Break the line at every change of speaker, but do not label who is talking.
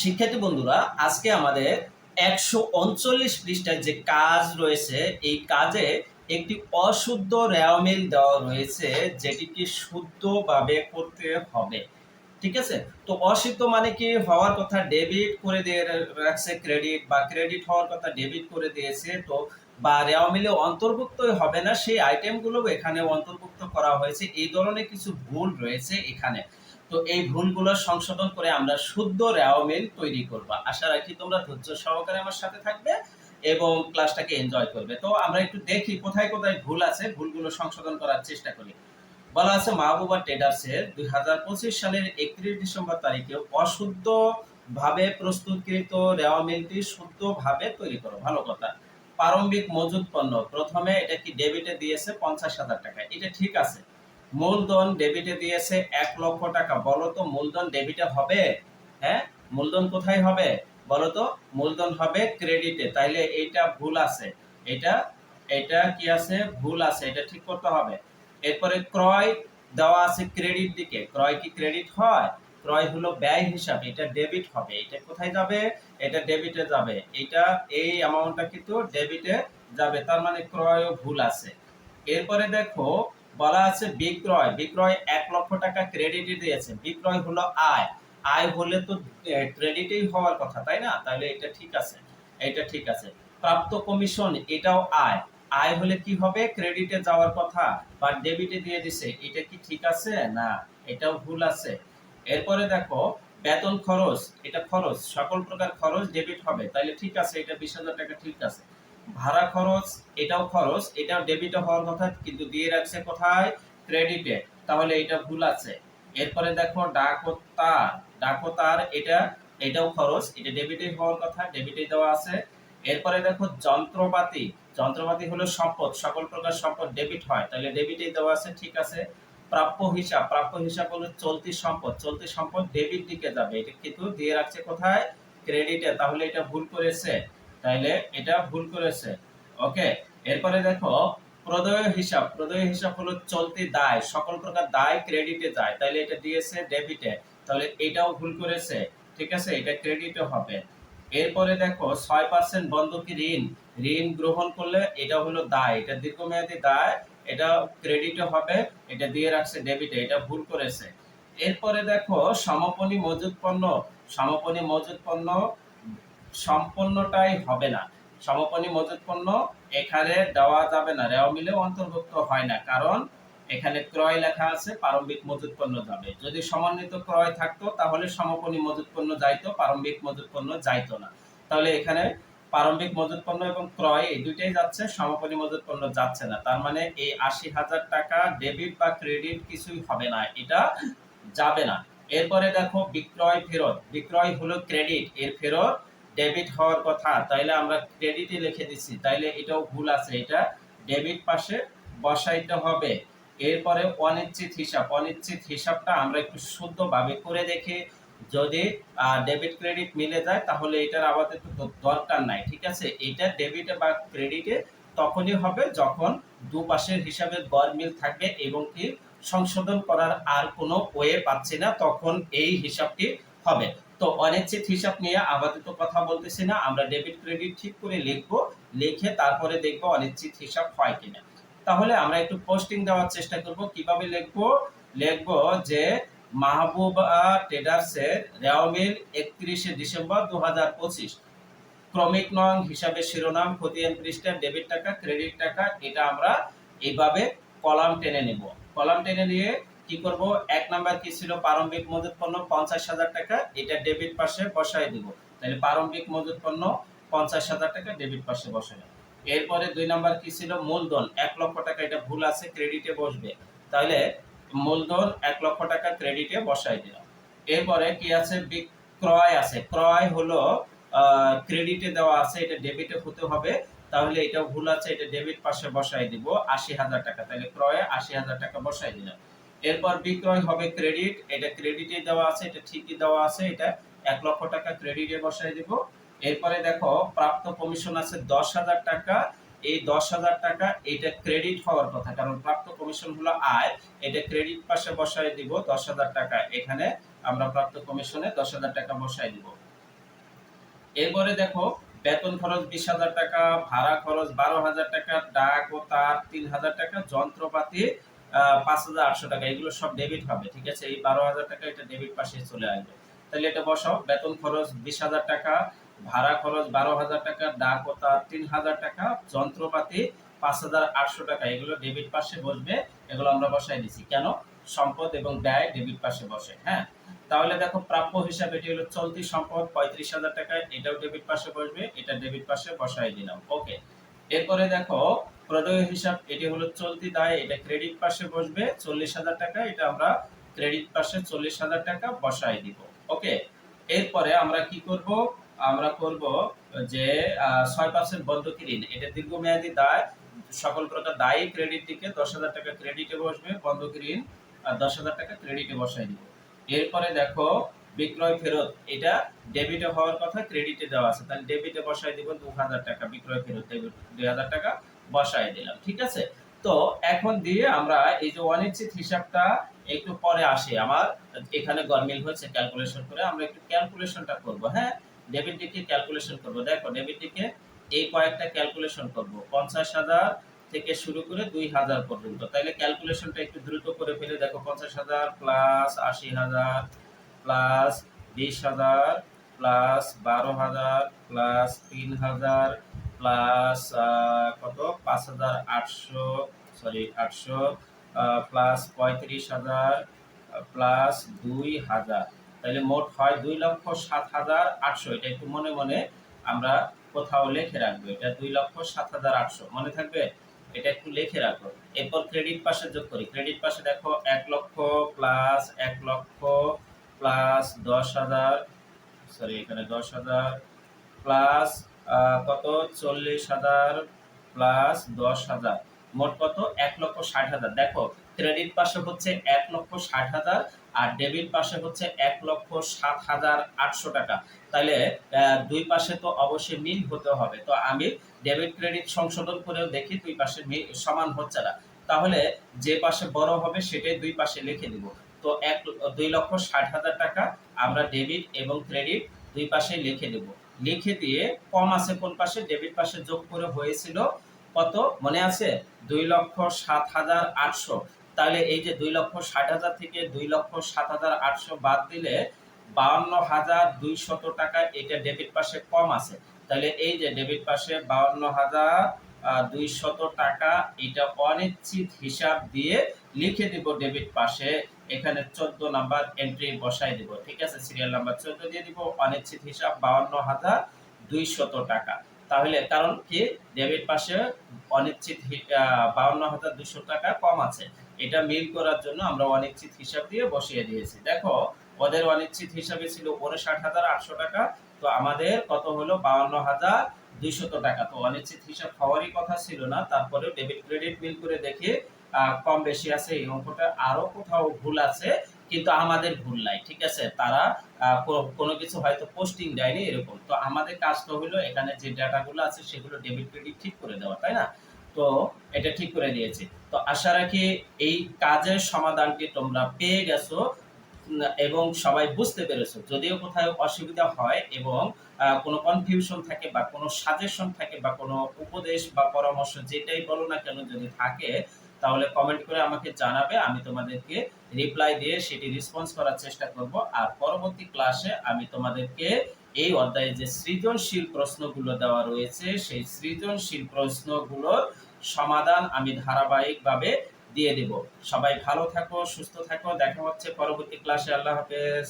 শিক্ষার্থী বন্ধুরা, আজকে আমাদের ১৩৯ পৃষ্ঠার যে কাজ রয়েছে, এই কাজে একটি অশুদ্ধ রেওয়া মিল দেওয়া রয়েছে, যেটিকে শুদ্ধভাবে করতে হবে। ঠিক আছে? তো অশুদ্ধ মানে কি, হওয়ার কথা ডেবিট করে দিয়ে রাখছে ক্রেডিট, বা ক্রেডিট হওয়ার কথা ডেবিট করে দিয়েছে, তো বা রেওয়া মিলে অন্তর্ভুক্তই হবে না সেই আইটেমগুলো এখানে অন্তর্ভুক্ত করা হয়েছে। এই ধরনের কিছু ভুল রয়েছে এখানে। তো এই ভুলগুলো সংশোধন করে আমরা শুদ্ধ রেওয়া মিল তৈরি করব। আশা রাখি তোমরা ধৈর্য সহকারে আমার সাথে থাকবে এবং ক্লাসটাকে এনজয় করবে। তো আমরা একটু দেখি কোথায় কোথায় ভুল আছে, ভুলগুলো সংশোধন করার চেষ্টা করি। বলা আছে মাহবুবা ট্রেডার্সের ২০২৫ সালের ৩১ ডিসেম্বর তারিখে অশুদ্ধ ভাবে প্রস্তুতকৃত রেওয়া মিলটি শুদ্ধভাবে তৈরি করো। ভালো কথা। প্রারম্ভিক মজুদ পণ্য, প্রথমে এটা কি ডেবিটে দিয়েছে ৫০,০০০ টাকা, এটা ঠিক আছে। মূলধন ডেবিটে দিয়েছে ১,০০,০০০ টাকা। বলো তো মূলধন ডেবিটে হবে? হ্যাঁ, মূলধন কোথায় হবে বলো তো? মূলধন হবে ক্রেডিটে, তাইলে এইটা ভুল আছে। এটা এটা কি আছে? ভুল আছে, এটা ঠিক করতে হবে। এরপরে ক্রয় দেওয়া আছে ক্রেডিট দিকে, ক্রয় কি ক্রেডিট হয়? ক্রয় হলো ব্যয় হিসাব, এটা ডেবিট হবে। এটা কোথায় যাবে? এটা ডেবিটে যাবে। এটা এই অ্যামাউন্টটা কিন্তু ডেবিটে যাবে, তার মানে ক্রয়ও ভুল আছে। এরপরে দেখো বলা আছে বিক্রয়, বিক্রয় ১,০০,০০০ টাকা ক্রেডিটে দিয়েছে। বিক্রয় হলো আয়, আয় হলে তো ক্রেডিটেই হওয়ার কথা, তাই না? তাহলে এটা ঠিক আছে, এটা ঠিক আছে। প্রাপ্ত কমিশন, এটাও আয়, আয় হলে কি হবে? ক্রেডিটে যাওয়ার কথা, বা ডেবিটে দিয়ে দিছে, এটা কি ঠিক আছে? না, এটাও ভুল আছে। এরপরে দেখো বেতন খরচ, এটা খরচ, সকল প্রকার খরচ ডেবিট হবে, তাইলে ঠিক আছে, এটা ২০,০০০ টাকা ঠিক আছে। ভাড়া খরচ, এটাও খরচ, এটাও ডেবিটে হওয়ার কথা, কিন্তু দিয়ে রাখছে কোথায়? ক্রেডিটে, তাহলে এটা ভুল আছে। এরপরে দেখো ডাকতার, ডাকতার এটাও খরচ, এটা ডেবিটে হওয়ার কথা, ডেবিটে দেওয়া আছে। এরপরে দেখো যন্ত্রপাতি, যন্ত্রপাতি হলো সম্পদ, সকল প্রকার সম্পদ ডেবিট হয়, তাহলে ডেবিটে দেওয়া আছে, ঠিক আছে। প্রাপ্য হিসাব, প্রাপ্য হিসাব হলো চলতি সম্পদ, চলতি সম্পদ ডেবিট দিকে যাবে, এটা কিন্তু দিয়ে রাখছে কোথায়? ক্রেডিটে, তাহলে এটা ভুল করেছে, তাইলে এটা ভুল করেছে। ওকে। এরপরে দেখো প্রদেয় হিসাব, প্রদেয় হিসাব হলো চলতি দায়, সকল প্রকার দায় ক্রেডিটে যায়, তাইলে এটা দিয়েছে ডেবিটে, তাহলে এটাও ভুল করেছে, ঠিক আছে, এটা ক্রেডিটে হবে। এরপরে দেখো ৬% বন্ধকি ঋণ, ঋণ গ্রহণ করলে এটা হলো দায়, এটা দীর্ঘমেয়াদী দায়, এটা ক্রেডিটে হবে, এটা দিয়ে রাখছে ডেবিটে, এটা ভুল করেছে। এরপরে দেখো সমাপনী মজুদ পণ্য, সমাপনী মজুদ পণ্য সম্পূর্ণটাই হবে না। সমাপনী মজুদ পণ্য এখানে দেওয়া যাবে না, রেওয়া মিলে অন্তর্ভুক্ত হয় না, কারণ এখানে ক্রয় লেখা আছে, প্রারম্ভিক মজুদ পণ্য যাবে। যদি সমন্বিত ক্রয় থাকতো তাহলে সমাপনী মজুদ পণ্য যাইতো, প্রারম্ভিক মজুদ পণ্য যাইতো না। তাহলে এখানে প্রারম্ভিক মজুদ পণ্য এবং ক্রয় এই দুইটাই যাচ্ছে, সমাপনী মজুদ পণ্য যাচ্ছে না, তার মানে এই ৮০,০০০ টাকা ডেবিট বা ক্রেডিট কিছুই হবে না, এটা যাবে না। এরপরে দেখো বিক্রয় ফেরত, বিক্রয় হলো ক্রেডিট, এর ফেরত ডেবিট হওয়ার কথা, তাইলে আমরা ক্রেডিটে লিখে দিচ্ছি, তাইলে এটাও ভুল আছে, এটা ডেবিট পাশে বসাইতে হবে। এরপরে অনিশ্চিত হিসাব, অনিশ্চিত হিসাবটা আমরা একটু শুদ্ধভাবে করে দেখি, যদি ডেবিট ক্রেডিট মিলে যায় তাহলে এটার আপাতত দরকার নাই, ঠিক আছে। এটা ডেবিটে বা ক্রেডিটে তখনই হবে যখন দুপাশের হিসাবে গড় মিল থাকবে এবং কি সংশোধন করার আর কোনো ওয়ে পাচ্ছি না, তখন এই হিসাবটি হবে। তো অনিশ্চিত হিসাব নিয়ে আপাতত কথা বলতেছি না, আমরা ডেবিট ক্রেডিট ঠিক করে লিখবো, লিখে তারপরে দেখবো অনিশ্চিত হিসাব হয় কিনা। তাহলে আমরা একটু পোস্টিং দেওয়ার চেষ্টা করব, কিভাবে লিখবো? লিখবো যে মাহবুবা ট্রেডার্সের রেওয়া মিল ৩১ ডিসেম্বর ২০২৫, ক্রমিক নং হিসাবে শিরোনাম, খতিয়ান পৃষ্ঠা, ডেবিট টাকা, ক্রেডিট টাকা, এটা আমরা এইভাবে কলাম টেনে নেব। কলাম টেনে নিয়ে কি করব? ১ নাম্বার কি ছিল? প্রারম্ভিক মজুদ পণ্য ৫০,০০০ টাকা, এটা ডেবিট পাশে বসায় দিব, তাহলে প্রারম্ভিক মজুদ পণ্য ৫০,০০০ টাকা ডেবিট পাশে বসায়। এরপরে ২ নাম্বার কি ছিল? মূলধন ১,০০,০০০ টাকা, এটা ভুল আছে, ক্রেডিটে বসবে, তাহলে মূলধন ১,০০,০০০ টাকা ক্রেডিটে বসায় দিলাম। এরপরে কি আছে? বিক্রয় আছে, ক্রয় হলো ক্রেডিটে দেওয়া আছে, এটা ডেবিটে হতে হবে, তাহলে এটাও ভুল আছে, এটা ডেবিট পাশে বসাই দিব ৮০,০০০ টাকা, তাহলে ক্রয়ে ৮০,০০০ টাকা বসাই দিলাম। এরপর বিক্রয় হবে ক্রেডিট, এটা ক্রেডিটে দেওয়া আছে, এটা ঠিকই দেওয়া আছে, এটা ১,০০,০০০ টাকা ক্রেডিটে বসাই দিব। এরপরে দেখো প্রাপ্ত কমিশন আছে ১০,০০০ টাকা, এই ১০,০০০ টাকা এটা ক্রেডিট হওয়ার কথা, কারণ প্রাপ্ত কমিশন হলো আয়, এটা ক্রেডিট পাশে বসাই দিব ১০,০০০ টাকা, এখানে আমরা প্রাপ্ত কমিশনে ১০,০০০ টাকা বসাই দিব। এরপরে দেখো বেতন খরচ 20,000 টাকা, ভাড়া খরচ 12,000 টাকা, ডাক ও তার 3,000 টাকা, যন্ত্রপাতি 5,800 টাকা, এগুলো সব ডেবিট হবে। ঠিক আছে, এই 12,000 টাকা এটা ডেবিট পাশে চলে আসবে। তাহলে এটা বসাও, বেতন খরচ 20,000 টাকা, ভাড়া খরচ 12,000 টাকা, ডাক ও তার 3,000 টাকা, যন্ত্রপাতি 5,800 টাকা, এগুলো ডেবিট পাশে বসবে। এগুলো আমরা বসাই দিছি কেন, সম্পদ এবং ব্যয় ডেবিট পাশে বসে। হ্যাঁ, তাহলে দেখো প্রাপ্য হিসাব এটি হলো চলতি সম্পদ 35,000 টাকা, এটাও ডেবিট পাশে বসবে, এটা ডেবিট পাশে বসাই দিলাম। ওকে, এরপরে দেখো প্রদেয় হিসাব এটি হলো চলতি দায়, এটা ক্রেডিট পাশে বসবে 40,000 টাকা, এটা আমরা ক্রেডিট পাশে 40,000 টাকা বসাই দিব। ওকে, এরপরে আমরা কি করব, আমরা করব যে 6% বন্ধকি ঋণ, এটা দীর্ঘমেয়াদী দায়, সকল প্রকার দায়ী ক্রেডিট দিকে 10,000 টাকা ক্রেডিটে বসবে, বন্ধকি ঋণ 10,000 টাকা ক্রেডিটে বসাই দিব। এরপরে দেখো বিক্রয় ফেরত, এটা ডেবিটে হওয়ার কথা, ক্রেডিটে দেওয়া আছে, তাহলে ডেবিটে বসাই দিব 2,000 টাকা, বিক্রয় ফেরত 2,000 টাকা বসাই দিলাম। ঠিক আছে, তো এখন দিয়ে আমরা এই যে অনিশ্চিত হিসাবটা একটু পরে আসে, আমার এখানে গরমিল হয়েছে ক্যালকুলেশন করে, আমরা একটু ক্যালকুলেশনটা করব। হ্যাঁ, ডেবিট দিকে ক্যালকুলেশন করব। দেখো ডেবিট দিকে এই কয়েকটা ক্যালকুলেশন করব, 50,000 থেকে শুরু করে 2,000 পর্যন্ত। তাইলে ক্যালকুলেশনটা একটু দ্রুত করে ফেলে দেখো, 50,000 plus 80,000 plus 20,000 plus 12,000 plus 3,000 plus কত 5,800, সরি 800 প্লাস 35,000 প্লাস 2,000, তাহলে মোট হয় 2,07,800। এটা একটু মনে মনে আমরা কোথাও লিখে রাখবো, এটা 2,07,800 মনে থাকবে, এটা একটু লিখে রাখো। এরপর ক্রেডিট পাশে যোগ করি, ক্রেডিট পাশে দেখো 1 লক্ষ প্লাস 1 লক্ষ প্লাস 10,000, সরি এখানে 10,000 প্লাস কত 40,000 প্লাস 10,000, মোট কত 1,60,000। দেখো ক্রেডিট পাশে হচ্ছে 1,60,000 আর ডেবিট পাশে হচ্ছে 1,07,800 টাকা। তাহলে দুই পাশে তো অবশ্যই মিল হতে হবে, তো আমি ডেবিট ক্রেডিট সংশোধন করেও দেখি দুই পাশে সমান হচ্ছে না, তাহলে যে পাশে বড় হবে সেটাই দুই পাশে লিখে দিব। তো 2,60,000 টাকা আমরা ডেবিট এবং ক্রেডিট দুই পাশে লিখে দেব। লিখে দিয়ে কম আছে কোন পাশে, ডেবিট পাশে যোগ করে হয়েছিল কত মনে আছে, 2,07,800। তাহলে এই যে 2,60,000 থেকে 2,07,800 বাদ দিলে 52,200 টাকা, এটা ডেবিট পাশে কম আছে। তাহলে এই যে ডেবিট পাশে 52,200 টাকা, এটা অনিশ্চিত হিসাব দিয়ে লিখে দিব ডেবিট পাশে। এখানে 14 নাম্বার এন্ট্রি বসাই দিব। ঠিক আছে, সিরিয়াল নাম্বার 14 দিয়ে দিব, অনিশ্চিত হিসাব 52,200 টাকা। তাহলে কারণ কি, ডেবিট পাশে অনিশ্চিত 52,200 টাকা কম আছে, এটা মিল করার জন্য আমরা অনিশ্চিত হিসাব দিয়ে বসিয়ে দিয়েছি। দেখো ওদের অনিশ্চিত হিসাবে ছিল 59,800 টাকা, তো আমাদের কত হলো 52,200 টাকা। তো অনিশ্চিত হিসাব হওয়ারই কথা ছিল না, তারপরে ডেবিট ক্রেডিট মিল করে দেখে কম বেশি আছে, এই অঙ্কটা আরো কোথাও ভুল আছে, কিন্তু আমাদের ভুল নাই। ঠিক আছে, তারা কোনো কিছু হয়তো পোস্টিং দেয়নি এরকম, তো আমাদের কাজটা হলো এখানে যে ডাটাগুলো আছে সেগুলো ডেবিট ক্রেডিট ঠিক করে দেওয়া, তাই না? তো এটা ঠিক করে দিয়েছি। তো আশা রাখি এই কাজের সমাধানটি তোমরা পেয়ে গেছো এবং সবাই বুঝতে পেরেছো। যদিও কোথাও অসুবিধা হয় এবং কোনো কনফিউশন থাকে বা কোনো সাজেশন থাকে বা কোনো উপদেশ বা পরামর্শ যেটাই বলো না কেন যদি থাকে, তাহলে কমেন্ট করে আমাকে জানাবে, আমি তোমাদেরকে রিপ্লাই দিয়ে সেটি রেসপন্স করার চেষ্টা করব। আর পরবর্তী ক্লাসে আমি তোমাদেরকে এই অধ্যায়ে যে সৃজনশীল প্রশ্নগুলো দেওয়া রয়েছে সেই সৃজনশীল প্রশ্নগুলোর সমাধান আমি ধারাবাহিকভাবে দিয়ে দেব। সবাই ভালো থাকো, সুস্থ থাকো, দেখা হচ্ছে পরবর্তী ক্লাসে। আল্লাহ হাফেজ।